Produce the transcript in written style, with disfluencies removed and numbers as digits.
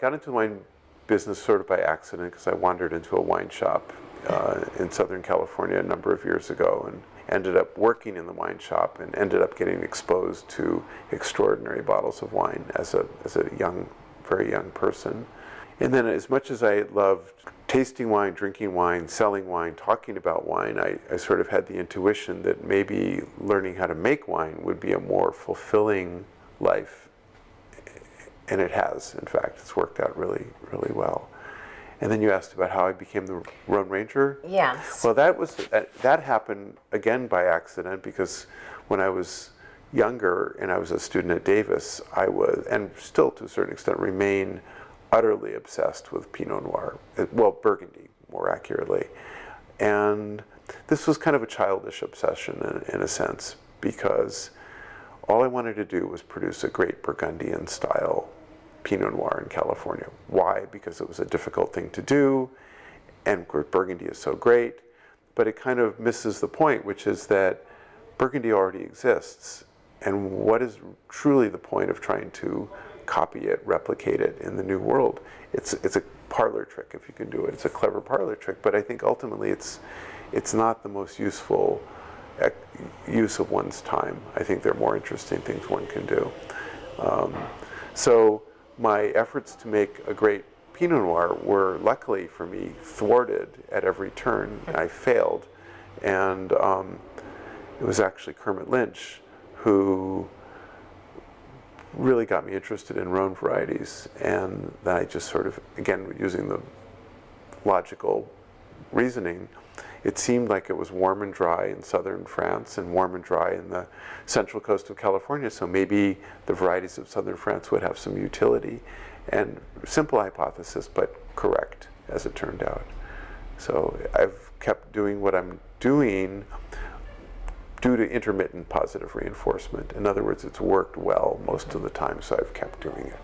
got into the wine business sort of by accident because I wandered into a wine shop in Southern California a number of years ago and ended up working in the wine shop and ended up getting exposed to extraordinary bottles of wine as a young, very young person. And then as much as I loved tasting wine, drinking wine, selling wine, talking about wine, I sort of had the intuition that maybe learning how to make wine would be a more fulfilling life. And it has, in fact. It's worked out really, really well. And then you asked about how I became the Rhone Ranger. Yes. Well, that happened again by accident, because when I was younger and I was a student at Davis, I was, and still to a certain extent remain, utterly obsessed with Pinot Noir. Well, Burgundy, more accurately. And this was kind of a childish obsession in a sense, because all I wanted to do was produce a great Burgundian style Pinot Noir in California. Why? Because it was a difficult thing to do, and Burgundy is so great, but it kind of misses the point, which is that Burgundy already exists, and what is truly the point of trying to copy it, replicate it in the new world? It's a parlor trick if you can do it. It's a clever parlor trick, but I think ultimately it's not the most useful use of one's time. I think there are more interesting things one can do. So my efforts to make a great Pinot Noir were, luckily for me, thwarted at every turn. I failed. And it was actually Kermit Lynch who really got me interested in Rhone varieties. And then I just sort of, again, using the logical reasoning, it seemed like it was warm and dry in southern France and warm and dry in the central coast of California, so maybe the varieties of southern France would have some utility. And simple hypothesis, but correct, as it turned out. So I've kept doing what I'm doing due to intermittent positive reinforcement. In other words, it's worked well most of the time, so I've kept doing it.